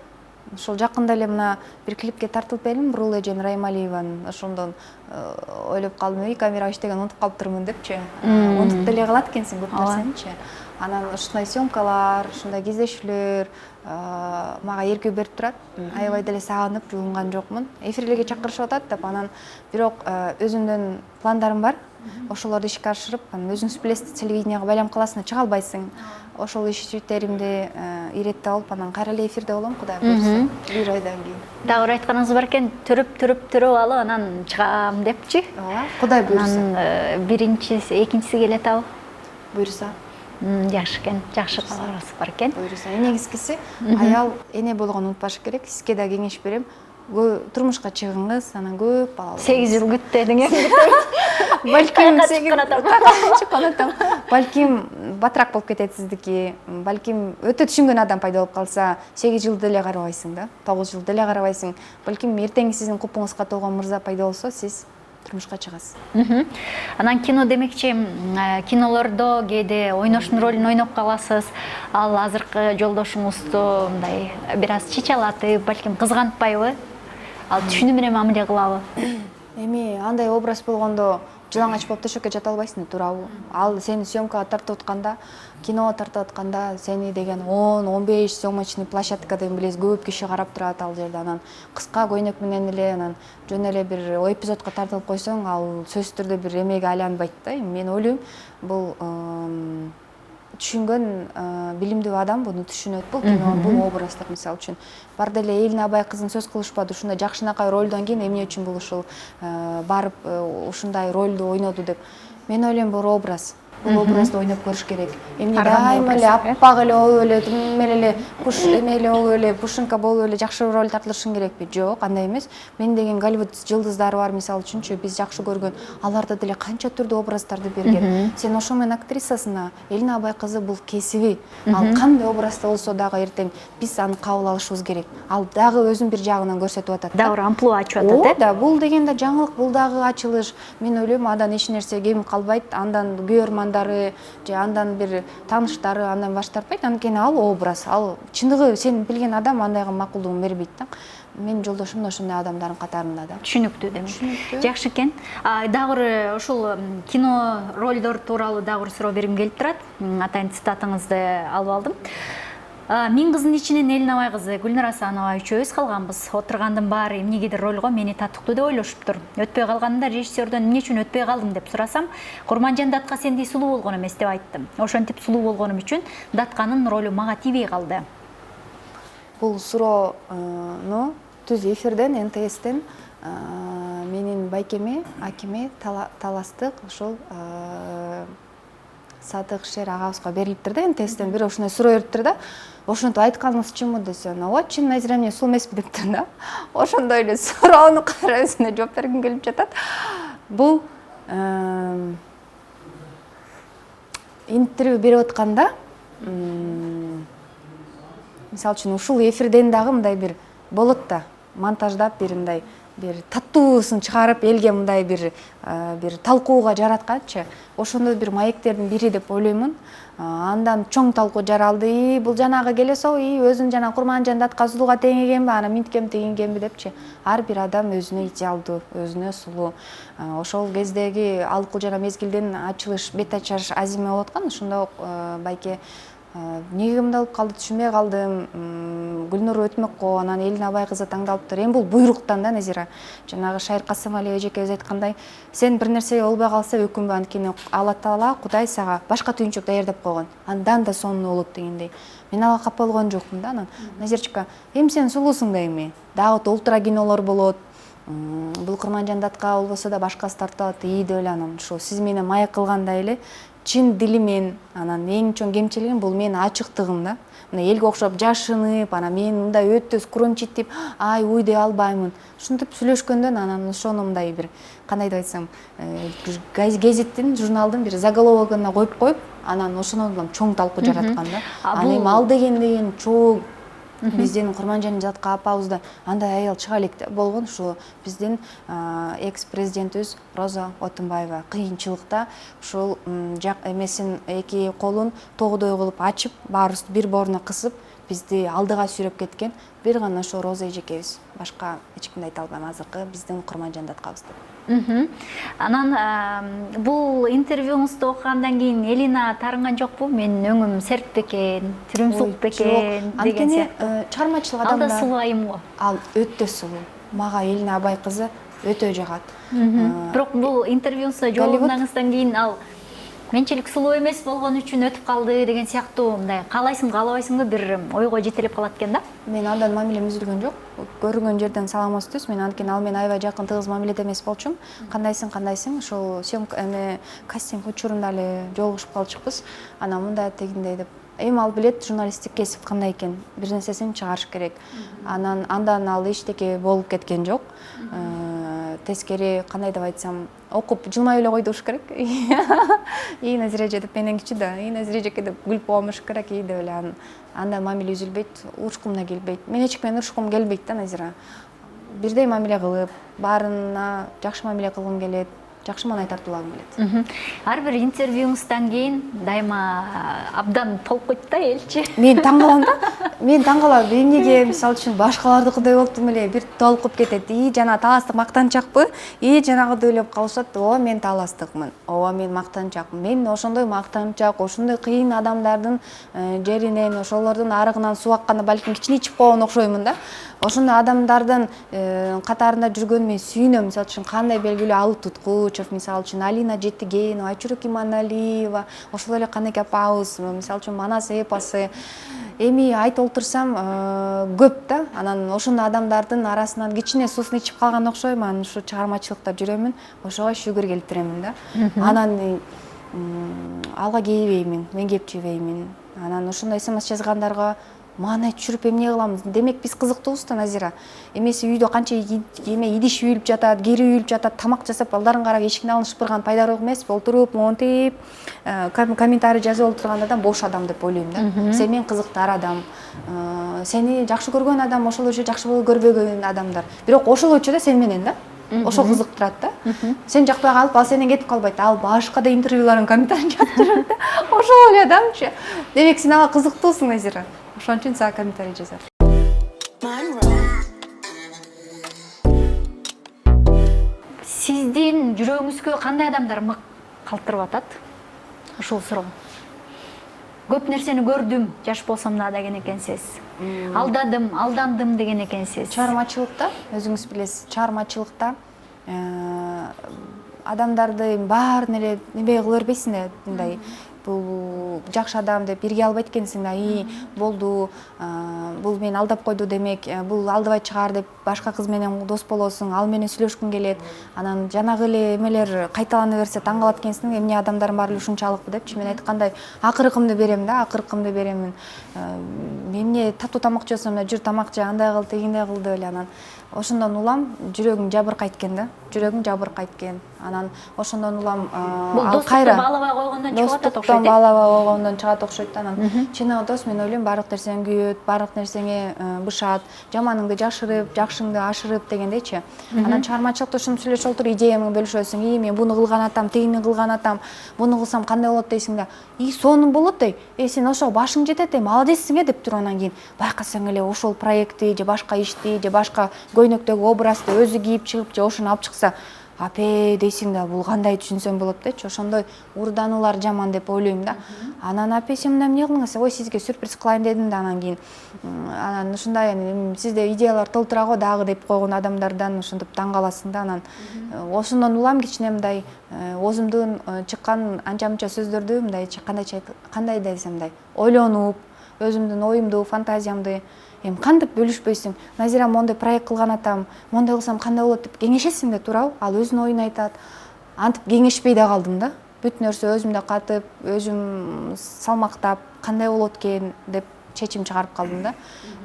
Ошол жакында эле мына бир клипке тартылып бердим, Бурул эжен Раймалиеванын. Ошондон ойлоп калдым, камерага иштеген унутуп калыптырмын депчи. Унутуп деле калат экенсиң көп нерсеничи. Анан ушундай съемкалар, ушундай кездешүүлөр мага эркүү берип турат. Аябай деле сагынып жугунган жокмун. Эфирлерге чакырышып атат деп, анан бирок өзүмдүн пландарым бар. Ошолорду ишке ашырып, анан өзүңүз билесиз, телевиденияга байланып каласың, чыга албайсың. Ошол иштеримди иретип алып, анан кайра эле эфирде болом, Кудай буйрса, бир айдан кийин. Дагы бир айтканыңыз бар экен, түрүп алып анан чыгам депчи. Ооба, Кудай буйрса. Анан биринчиси, экинчиси келет абы. Буйрса. Жакшы экен, жакшы кабарыңыз бар экен. Буйрса. Негизгиси аял эне болгону унутпаш керек. Сизге да кеңеш берем. Турмушка чыгыңыз, анан көп бала. 8 жыл күт дедің эми. Балким Чыккан балким батыраак болуп кетет сиздики. Балким өтө түшүнгөн адам пайда болуп калса, 8 жыл деле карабайсың да, 9 жыл деле карабайсың. Балким эртең сиздин купуңузга толгон мырза пайда болсо, сиз турмушка чыгасыз. Анан кино демекчи, кинолордо кээде ойноштун ролун ойноп каласыз. Ал азыркы жолдошуңузду мындай бир аз чичалатып, балким кызгантпайбы? Ал түшүнүү менен мамиле кылабы? Эми андай образ болгондо жылаңач болуп төшөккө жата албайсың, туурабы? Ал сени съемкага тартып атканда, киного тартып атканда, сени деген 10-15 съемочный площадка деген билесиз, көп киши карап турат ал жерде. Анан кыска көйнөк менен эле, анан жөн эле бир эпизодко тартылып койсоң, ал сөзсүз түрдө бир эмеге айланбайт да. Мен ойлойм, бул түшүнгөн билимдүү адам буну түшүнөт. Бул кино, бул образдык, мисалы үчүн. Бар деле Элин абай кызын сөз кылышпады, ушундай жакшынакай ролдон кийин эмне үчүн бул ушул барып ушундай ролду ойноду деп. Мен ойлойм, бул образ. Бул образды ойноп көрүш керек. Эмне дайыма эле аппак эле болуп эле, тумел эле пуш эмеле болуп эле, пушинка болуп эле жакшы роль тартылышың керекпи? Жок, андай эмес. Мен деген Голливуд жылдыздары бар, мисалы үчүнчү, биз жакшы көргөн, аларда деле канча түрдүү образдарды берген. Сен ошо менен актрисасына, Элин абай кызы бул кесиби. Ал кандай образда болсо дагы эртең биз аны кабыл алышыбыз керек. Ал дагы өзүн бир жагынан көрсөтүп атат. Дагы амплуа ачып атат, да, бул деген да жаңылык, бул дагы ачылыш. Мен ойлойм, андан эч нерсе кем калбайт, андан көрөрмандары же андан бир тааныштары андан баш тартпайт. Анткени ал образ, ал чындыгы сен билген адам андайга макулдугун бербейт да. Менин жолдошум да ошондой адамдардын катарында да. Түшүнүктүү демек. Жакшы экен. Дагы бир ушул кино ролдор тууралуу дагы бир суроо бергим келип турат. Атайын цитатыңызды алып алдым. Мен кыздын ичинен Элин абай кызы Гүлнар Асанова үчөөбүз калганбыз. Отургандын баары эмнегедир ролго мени татыктуу деп ойлошуптур. Өтпөй калганында режиссерден эмне үчүн өтпөй калдың деп сурасам, Курманжан Датка сендей сулуу болгон эмес деп айттым. Ошентип сулуу болгонум үчүн Датканын ролу мага тийбей калды. Бул суроону түз эфирден, НТСтен менин байкеме, акиме таластык ошол Садык Шер агабызга берилиптир да, НТСтен бир ушундай суроо бериптир да. Ошентип айтканыңыз чынбы десе, ооба чын Назира эмне сул эмеспи дептир да. Ошондой эле суроону кайра өзүнө жооп бергим келип жатат. Бул интервью берип атканда, мисалы үчүн ушул эфирден дагы мындай бир болот да, монтаждап бир мындай бир таттуусун чыгарып элге мындай бир талкууга жаратканчы, ошондой бир маектердин бири деп ойлоймун. Андан чоң талкуу жаралды. Бул жанагы келесо, өзүн жана Курманжан Датка сулууга теңегенби, анан минткем тегингенби депчи. Ар бир адам өзүнө идеалдуу, өзүнө сулуу. Ошол кездеги алкуу жана мезгилден ачылыш, бет ачыш азиме болуп аткан. Ошондо байке эмнеге мындай болуп калды, түшүнбөй калдым. Гүлнур өтмөккө, анан Элин абай кызы таңдалыптыр. Эми бул буйруктан да, Назира. Жанагы Шайыр Касымалиева эжекебиз айткандай, сен бир нерсеге болбой калса өкүнбө, анткени Алла Таала, Кудай сага башка түйүнчөк даярдап койгон. Андан да сонун болот дегендей. Мен ага капа болгон жокмун да. Анан Назирчика, эми сен сулуусуң да эми. Дагы ультра кинолор болот. Бул Курманжан Датка болбосо да башкасы тартып алат деп ойланам. Ошо сиз менен маек кылгандай эле чын дилимен, анан эң чоң кемчилигим бул менин ачыктыгым да. Мына элге окшоп жашынып, анан мен мындай өтө скромчитип, уй дей албаймын. Ушинтип сүйлөшкөндөн анан ошону мындай бир кандай деп айтсам, гезиттин, журналдын бир заголовогуна коюп, анан ошондон чоң талкуу жараткан да. Анан эми ал деген чоң Биздин Курманжан Жатка апабызда андай аял чыга элек болгон, ушу биздин экс президентибиз Роза Отунбаева кыйынчылыкта ушул эмесин эки колун тогудой кылып ачып, баарыбызды бир бооруна кысып, бизди алдыга сүйрөп кеткен бир гана ошо Роза эжекебиз. Башка эч кимди айта албайм азыркы биздин Курманжан Жаткабызда. Анан бул интервьюңузду окугандан кийин Элина таарынган жокпу? Менин өңүм серт бекен, түрүм сук бекен деген сыяктуу. Чыгармачылык Ал да адамдар. сулуу айым го. Ал өтө сулуу. Мага Элина Абай кызы өтө жагат. Бирок бул интервьюңузда жообуңуздан кийин ал менчилик сулуу эмес болгон үчүн өтүп калды деген сыяктуу мындай каалайсың каалабайсыңбы бир ойго жетелеп калат экен да. Мен андан мамилем үзүлгөн жок. Көрүнгөн жерден саламыбыз түз. Мен анткени ал менен аябай жакын тыгыз мамиледе эмес болчумун. Кандайсың? Ошол съемка кастинг учурунда эле жолугушуп калчукпуз. Анан мындай тегиндей деп. Эми ал билет журналисттик кесип кандай экен. Бир нерсесин чыгарыш керек. Андан ал эчтеке болуп кеткен жок. Тескери кандай деп айтсам, окуп жылмай эле койду болуш керек. И Назира эже деп менен кичүү да. И Назира эжеке деп күлүп коймуш керек деп эле андан мамиле үзүлбөйт, урушкум да келбейт. Мен эч кимден урушкум келбейт да Назира. Бирдей мамиле кылып, баарына жакшы мамиле кылгым келет. Жакшы маанай тартуулагым келет. Ар бир интервьюңуздан кийин дайыма абдан толуп койт да элчи. Мен таң калам да. Мен таң калам. Эмнеге мисалы үчүн башкалардыкыдай болуптум эле бир толкуп кетет. Жана таластык мактанчакпы? Жанагыды ойлоп калышат. Ооба мен таластыкмын. Ооба мен мактанчакмын. Мен ошондой мактанчак, ошондой кыйын адамдардын жеринен, ошолордун арыгынан суу акканда балким кичине ичип койгон окшоймун да. Ошондой адамдардын катарында жүргөнү мен сүйүнөм. Мисалы үчүн кандай белгилүү Алып Туткучев, мисалы үчүн Алина Жетигенова, Айчурек Иманалиева, ошол эле Канеке апабыз, мисалы үчүн Манас эпосы. Эми айтып олтурсам көп да. Анан ошондой адамдардын арасынан кичине суусун ичип калган окшойм. Анан ушу чыгармачылыкта жүрөмүн, ошого шүгүр келтиремин да. Анан алга кейбеймин, мен кеп жебеймин. Анан ошондой смс жазгандарга маанай түшүрүп эмне кыламыз? Демек биз кызыктуубуз да Назира. Эмеси үйдө канча идиш үйүлүп жатат, кири үйүлүп жатат, тамак жасап, балдарын карап эшиктин алдын шыпырган пайдалуу эмеспи? Олтуруп, монтип, комментарий жазып олтурган адам бош адам деп ойлойм да. Сен мен кызыктар адам, сени жакшы көргөн адам, ошол өчө жакшы болуп көрбөгөн адамдар. Бирок ошол өчө да сен менен да. Ошол кызыктырат да. Сен жакпай калып, ал сенен кетип калбайт. Ал башка да интервьюларын комментарий жазып жүрөт да. Ошол эле адамчы. Демек сен ага кызыктуусуң Назира. Ошон үчүн сага комментарий жазат. Сиздин жүрөгүңүзгө кандай адамдар мык калтырып атат? Ушул суроо. Көп нерсени көрдүм, жаш болсом да деген экенсиз. Алдандым деген экенсиз. Чыгармачылыкта, өзүңүз билесиз, чыгармачылыкта адамдарды баарын эле неме кыла бербейсиң да, мындай бул жакшы адам деп бирге албайт экенсиң да. Болду, бул мени алдап койду демек, бул алдабай чыгар деп башка кыз менен дос болосуң, ал менен сүйлөшкүң келет. Анан жанагы эле эмелер кайталана берсе таң калат экенсиң, эмне адамдардын баары ушунчалыкпы депчи. Мен айткандай акыркымды берем да, акыркымды беремин. Эмне татуу тамак жесем да, жүр тамак же, андай кыл, тегиндей кыл деп эле. Анан ошондон улам жүрөгүм жабыркайт экен да. Жүрөгүм жабыркайт экен. Анан ошондон улам ал кайра баалабай койгондон чыгып атат окшойт. Баалабай койгондон чыгат окшойт. Анан чынында дос, мен ойлойм баардык нерсең күйөт, баардык нерсеңе бышат, жаманыңды жашырып, жакшыңды ашырып дегендейчи. Анан чыгармачылыкта ушуну сүйлөшүп отуруп, идеяңды бөлүшөсүң. Мен буну кылган атам, тигини кылган атам, буну кылсам кандай болот дейсиң да. Сонун болот дей. Сен ошого башың жетет, молодецсиң деп туруп анан кийин байкасаң эле ошол проектти же башка ишти же башка көйнөктөгү образды өзү кийип чыгып же ошону алып чыкса, апе дейсиң да, бул кандай түшүнсөм болот депчи. Ошондой урдануулар жаман деп ойлойм да. Анан апе сен мындай эмне кылдыңыз? Ой, сизге сюрприз кылайын дедим да. Анан кийин анан ушундай сизде идеялар толтура го дагы деп койгон адамдардан ошентип таң каласың да. Анан ошондон улам кичине мындай оозумдун чыккан анча мынча сөздөрдү мындай кандай десем мындай ойлонуп, өзүмдүн оюмду, фантазиямды кантип бөлүшпөйсүң? Назира мондой проект кылган атам, мондой кылсам кандай болот деп кеңешесиң да, туурабы? Ал өзүнүн оюн айтат. Антип кеңешпей да калдым да. Бүт нерсе өзүмдө катып, өзүм салмактап, кандай болот экен деп чечим чыгарып калдым да.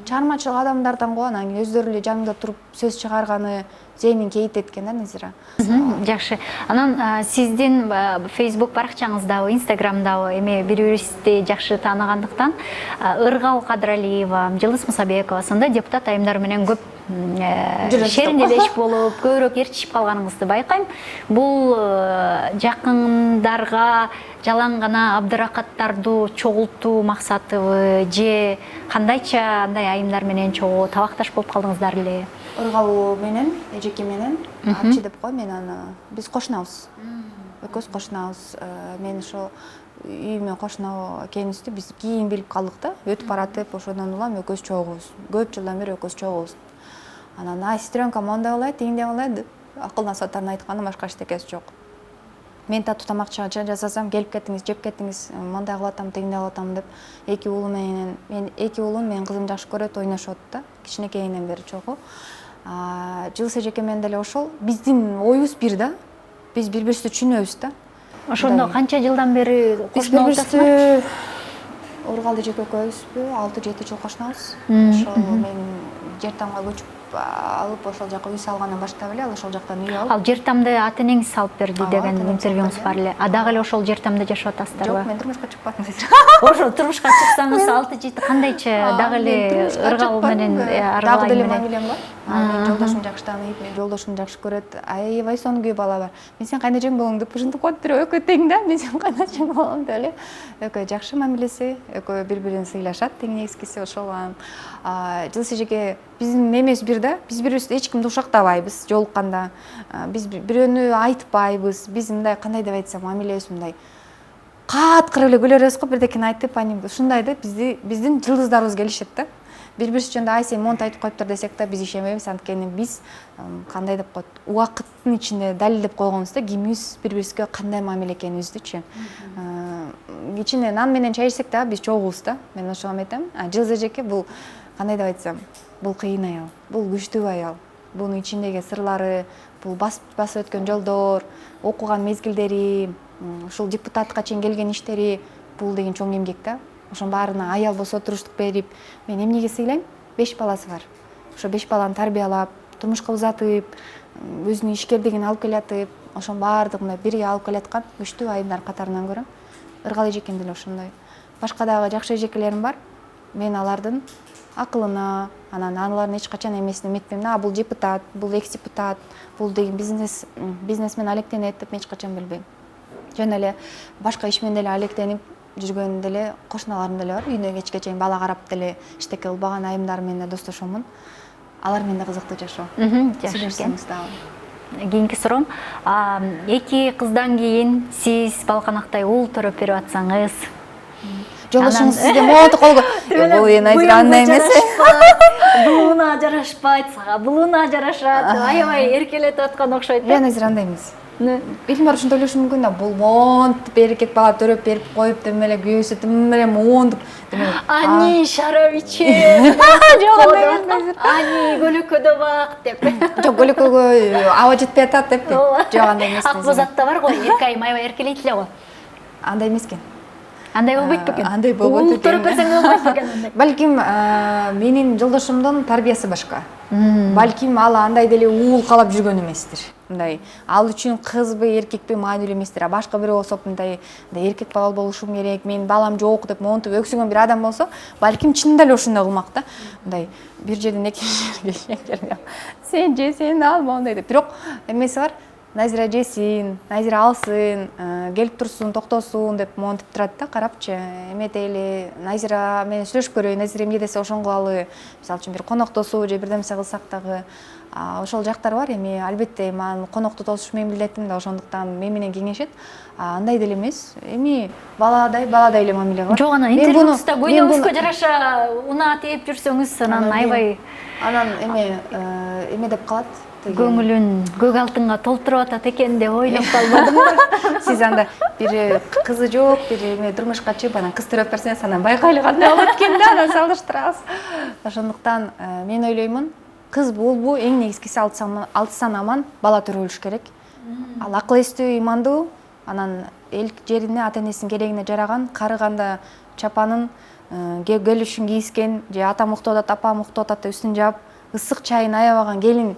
Чыгармачылык адамдардан го анан өздөрү эле жанымда туруп сөз чыгарганы зээнин кейит экен да Назира. Жакшы. Анан сиздин Facebook баракчаңыздабы, Instagramдабы эми бири-бирибизди жакшы тааныгандыктан Ыргал Кадралиева, Жылдыз Мусабекова сынды депутат айымдар менен көп шеринделеш болуп, көбүрөөк ээрчишип калганыңызды байкайм. Бул жакындарга жалаң гана абдыракаттарды чогултуу максатыбы же кандайча андай айымдар менен чогуу табакташ болуп калдыңыздар эле? Ыргал менен, эжеке менен, ачы деп кой, мен аны биз кошунабыз. Экөөбүз кошунабыз. Мен ошо үйүмө кошуна экенибизди биз кийин билип калдык да. Өтүп баратып, ошондон улам экөөбүз чогуубуз. Көп жылдан бери экөөбүз чогуубуз. Анан сестренкам мондай кылайт, тигиндей кылайт, акылдашаттарын айткандан башка эчтекеси жок. Мен татуу тамак жасасам, келип кеттиңиз, жеп кеттиңиз, мондай кылып атам, тигиндей кылып атам деп эки уулу менен, эки уулун менин кызым жакшы көрөт, ойношот да. Кичинекейинен бери чогуу. Жылдыз эжеке менен деле ошол биздин оюбуз бир да. Биз бири-бирибизди түшүнөбүз да. Ошондо канча жылдан бери кошуна бири-бирибизди Ыргал эжеке экөөбүзбү 6-7 жыл кошунабыз. Ошол мен жер тамга көчүп алып ошол жака үй салгандан баштап эле ошол жактан үй алып. Ал жер тамды ата энеңиз салып берди деген интервьюңуз бар эле. Дагы эле ошол жер тамда жашап атасыздарбы? Жок, мен турмушка чыкпадым. Ошо турмушка чыксаңыз 6-7 кандайча дагы эле Ыргал менен дагы деле мамилем бар. Мен жолдошум жакшы тааныйт, мен жолдошум жакшы көрөт. Аябай сонун бала бар. Мен сен кайнажаң болоң деп ушинтип коюп туруп экөө тең да. Мен сен кайнажаң болом деп эле. Экөө жакшы мамилеси, экөө бири-бирин сыйлашат, тең негизгиси ошол. Жылдыз эжеке биздин эмебиз бир да. Биз бири-бирибизди эч кимди ушактабайбыз жолукканда. Биз бирөөнү айтпайбыз. Биз мындай кандай деп айтсам, мамилебиз мындай. Каткыр эле күлөрөбүз го, бирдекени айтып, ушундай да биздин жылдыздарыбыз келишет да. Бири-бирибиз жөнүндө ай сен монтип айтып коюптур десек да биз ишенбейбиз, анткени биз кандай деп коет, убакыттын ичинде далилдеп койгонбуз да, кимибиз бири-бирибизге кандай мамиле экенибиздичи. Кичине нан менен чай ичсек да биз чогуубуз да. Мен ошого айтам. Жылдыз эжеке бул кандай деп айтсам, бул кыйын аял, бул күчтүү аял. Бунун ичиндеги сырлары, бул басып өткөн жолдор, окуган мезгилдери, ушул депутатка чейин келген иштери, бул деген чоң эмгек да. Ошонун баарына аял болсо туруштук берип, мен эмнеге сыйлайм? 5 баласы бар. Ошо 5 баланы тарбиялап, турмушка узатып, өзүнүн ишкердигин алып келатып, ошонун баардыгын бирге алып келаткан күчтүү айымдар катарынан көрөм. Ыргал эжекем деле ошондой. Башка дагы жакшы эжекелерим бар. Мен алардын акылына, анан алардын эч качан эмесине эметпейм. Бул депутат, бул экс-депутат, бул деген бизнесмен алектенет деп мен эч качан билбейм. Жөн эле башка иш менен деле алектенип жүргөн деле кошуналарым деле бар. Үйүнө кечке чейин бала карап деле иштеке кылбаган айымдар менен достошомун. Алар менен да кызыктуу жашоо. Жакшы экен. Кийинки суроом, 2 кыздан кийин сиз балканактай уул төрөп берип атсаңыз, жолдошуңуз сизге монтип колго, бул Назира андай эмес. Булуна жарашпайт, сага булуна жарашат, аябай эркелетип аткан окшойт. Назира андай эмес. Билим бар ушинтип ойлошум мүмкүн да, бул монтип эркек бала төрөп берип коюп деп эле күйөөсү тим эле монтип. Ани Шаровичи. Жок, ани көлөкөдө бак деп. Жок, көлөкөгө аба жетпей атат деп. Жок, андай эмес. Ак бозатта бар го, эркек айым аябай эркелейт эле го. Андай эмес экен. Андай болбойт бекен. Андай болбойт бекен. Төрөп берсең болбойт бекен андай. Балким менин жолдошумдун тарбиясы башка. Балким ал андай деле уул калап жүргөн эместир. Мындай ал үчүн кызбы, эркекпи маанилүү эместир. Башка бирөө болсо мындай эркек бала болушум керек, менин балам жок деп монтип өксүгөн бир адам болсо, балким чынында эле ошондой кылмак да. Мындай бир жерден экинчи жерге сен же сен ал мондай деп. Бирок эмеси бар. Назира жесин, Назира алсын, келип турсун, токтосун деп монтип турат да, карапчы. Эметели Назира менен сүйлөшүп көрөйүн, Назира эмне десе ошон кылалы. Мисалы үчүн бир коноктосуу же бир нерсе кылсак дагы ошол жактар бар. Эми албетте мен конокто тосуш мен билетим да, ошондуктан мен менен кеңешет. Андай деле эмес. Эми баладай эле мамиле кылат. Жок, анан интервьюңузда көйнөгүңүзгө жараша унаа тээп жүрсөңүз, анан аябай анан эме деп калат. Көңүлүн көк алтынга толтуруп атат экен деп ойлоп калбадым. Сиз анда бир кызы жок, бир эме турмушка чыгып анан кыз төрөп берсеңиз анан байкайлы кандай болот экен да, анан салыштырабыз. Ошондуктан мен ойлоймун, кыз болбу эң негизгиси алтысан аман бала төрөлүш керек. Ал акыл эстүү, имандуу, анан эл жерине, ата энесинин керегине жараган, карыганда чапанын гел үчүн кийискен же атам уктап атат, апам уктап атат деп үстүн жаап ысык чайын аябаган келин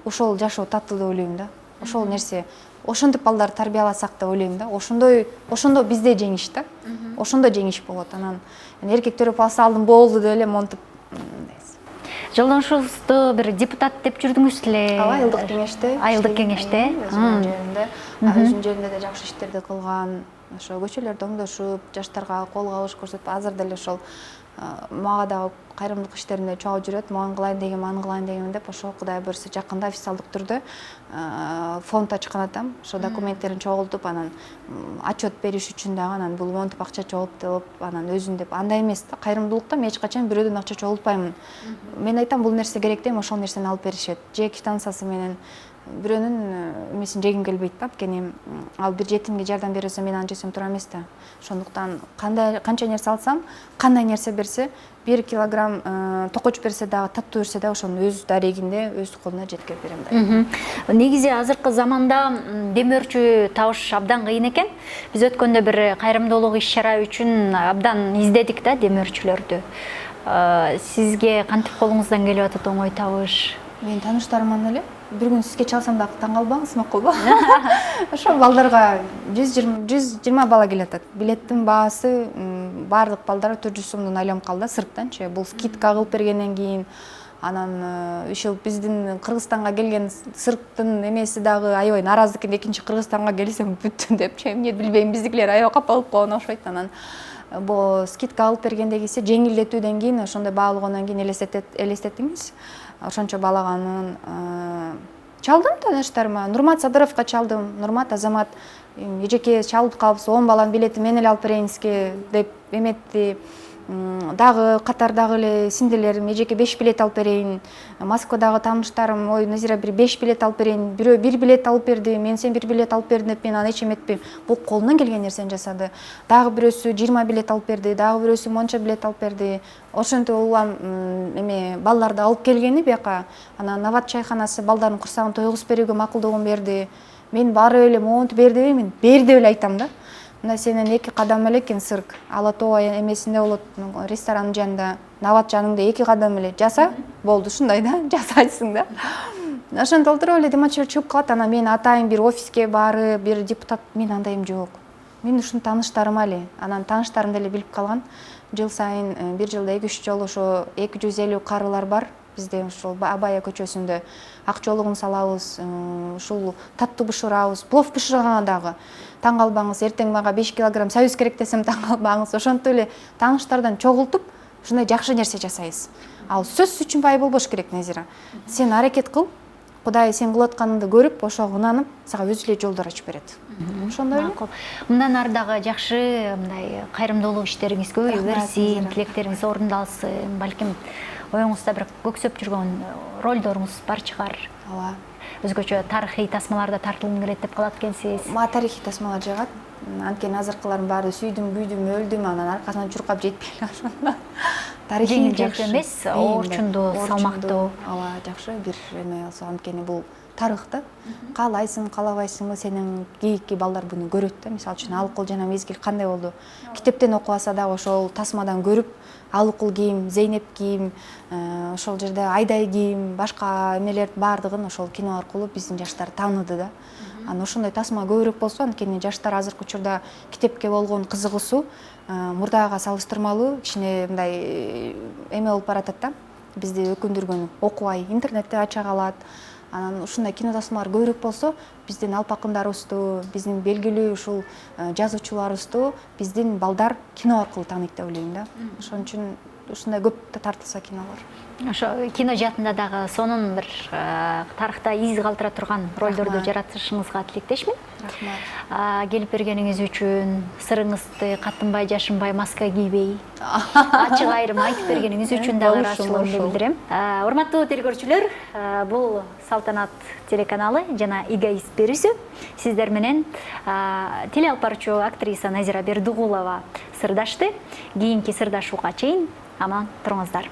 ошол жашоо таттуу деп ойлойм да. Ошол нерсе ошентип балдарды тарбияласак деп ойлойм да. Ошондо бизде жеңиш да. Ошондо жеңиш болот. Анан эркек төрөп алса алдым болду деп эле монтип. Жолдошуңузду бир депутат деп жүрдүңүз эле. Айылдык кеңеште. Айылдык кеңеште. Өзүнүн жеринде да жакшы иштерди кылган. Ошо көчөлөрдө оңдошуп, жаштарга кол кабыш көрсөтүп, азыр деле ошол мага дагы кайрымдуулук иштеринде чогуу жүрөт. Мага кылайын дегем, аны кылайын дегем деп ошо Кудай буйрса жакында официалдык түрдө фонд ачкан атам. Ошо документтерин чогултуп, анан отчет бериш үчүн дагы анан бул монтип акча чогултуп, анан өзүн деп андай эмес да. Кайрымдуулукта мен эч качан бирөөдөн акча чогултпаймын. Мен айтам бул нерсе керек дейм, ошол нерсени алып беришет. Же квитанциясы менен бирөөнүн эмесин жегим келбейт да. Анткени ал бир жетимге жардам берсе мен аны жесем туура эмес да. Ошондуктан канча нерсе алсам, кандай нерсе берсе, 1 килограмм токоч берсе дагы, таттуу берсе дагы ошонун өз дарегинде, өз колуна жеткирип берем да. Негизи азыркы заманда демөөрчү табыш абдан кыйын экен. Биз өткөндө бир кайрымдуулук иш-чара үчүн абдан издедик да демөөрчүлөрдү. Сизге кантип колуңуздан келип атат оңой табыш? Мен тааныштарыман эле бир күн сизге чалсам дагы таң калбаңыз, макулбу? Ошо балдарга 120 бала келатат. Билеттин баасы баардык балдарга 400 сомдон айланып калды сырттанчы. Бул скидка кылып бергенден кийин анан ушул биздин Кыргызстанга келген сырттын эмеси дагы аябай нааразы экен. Экинчи Кыргызстанга келсем бүттүм депчи. Эмне билбейм, биздикилер аябай капа болуп калган окшойт. Анан бул скидка алып бергенден кийин жеңилдетүүдөн кийин ошондой баа болгондон кийин элестетиңиз. Ошончо балаганын чалдым тааныштарыма. Нурмат Садыровго чалдым. Нурмат Азамат эжеке чалып калыпсыз, 10 баланын билетин мен эле алып берейин сизге деп эметти. Дагы катардагы эле сиңдилерим эжеке 5 билет алып берейин. Москвадагы тааныштарым, ой Назира бир 5 билет алып берейин. Бирөө 1 билет алып берди, мен сен 1 билет алып бердим деп мен аны эч эметпейм. Бул колунан келген нерсени жасады. Дагы бирөөсү 20 билет алып берди, дагы бирөөсү монча билет алып берди. Ошентип улам эме балдарды алып келгени бияка. Анан Нават чайханасы балдардын курсагын тойгузуп берүүгө макулдугун берди. Мен барып эле монтип бер дебеймин, бер деп эле айтам да. Мына сенен 2 кадам эле экен цирк. Ала Тоо эмесинде болот, ресторанын жанында. Нават жаныңда 2 кадам эле. Жаса, болду ушундай да, жасайсың да. Ошентип олтуруп эле демачыр чыгып калат. Анан мен атайын бир офиске барып, бир депутат, мен андайым жок. Мен ушун тааныштарым эле. Анан тааныштарым деле билип калган. Жыл сайын бир жылда 2-3 жолу ошо 250 карылар бар. Бизде ушул Абая көчөсүндө ак жолугун салабыз, ушул таттуу бышырабыз, плов бышырганга дагы. Таң калбаңыз, эртең мага 5 килограмм союз керек десем таң калбаңыз. Ошентип эле тааныштардан чогултуп, ушундай жакшы нерсе жасайбыз. Ал сөз үчүн бай болбош керек, Назира. Сен аракет кыл, Кудай сен кылып атканыңды көрүп, ошого ынанып, сага өзү эле жолдор ачып берет. Ошондой эле. Мындан ары дагы жакшы мындай кайрымдуулук иштериңиз көбөйө берсин, тилектериңиз орундалсын. Балким оюңузда бир көксөп жүргөн ролдоруңуз бар чыгар. Ооба. Өзгөчө тарыхый тасмаларда тартылгым келет деп калат экенсиз. Мага тарыхый тасмалар жагат. Анткени азыркылардын баары сүйдүм, күйдүм, өлдүм, анан аркасынан чуркап жетпей эле ошондо. Тарыхый жакшы эмес, орчундуу, салмактуу. Ооба, жакшы бир эме болсо, анткени бул тарых да. Каалайсың, каалабайсыңбы, сенин кийинки балдар буну көрөт да. Мисалы үчүн Алыкул жана Мезгил кандай болду? Китептен окубаса дагы ошол тасмадан көрүп, Алыкул кийим, Зейнеп кийим, ошол жерде Айдай кийим, башка эмелердин баардыгын ошол кино аркылуу биздин жаштар тааныды да. Анан ошондой тасма көбүрөөк болсо, анткени жаштар азыркы учурда китепке болгон кызыгуусу мурдага салыштырмалуу кичине мындай эме болуп баратат да. Бизди өкүндүргөн окубай, интернетте ача калат. Анан ушундай кино тасмалар көбүрөөк болсо, биздин алпакындарыбызды, биздин белгилүү ушул жазуучуларыбызды биздин балдар кино аркылуу тааныйт деп ойлойм да. Ошон үчүн ушундай көп тартылса кинолор. Ошо кино жаатында дагы сонун бир тарыхта из калтыра турган ролдорду жаратышыңызга тилектешмин. Рахмат. Келип бергениңиз үчүн, сырыңызды катынбай, жашынбай, маска кийбей, ачык айрым айтып бергениңиз үчүн дагы ыраазычылыгымды билдирем. Урматтуу телекөрүүчүлөр, бул Салтанат телеканалы жана эгоист берүүсү. Сиздер менен теле алып баруучу актриса Назира Бердугулова сырдашты. Кийинки сырдашууга чейин аман туруңуздар.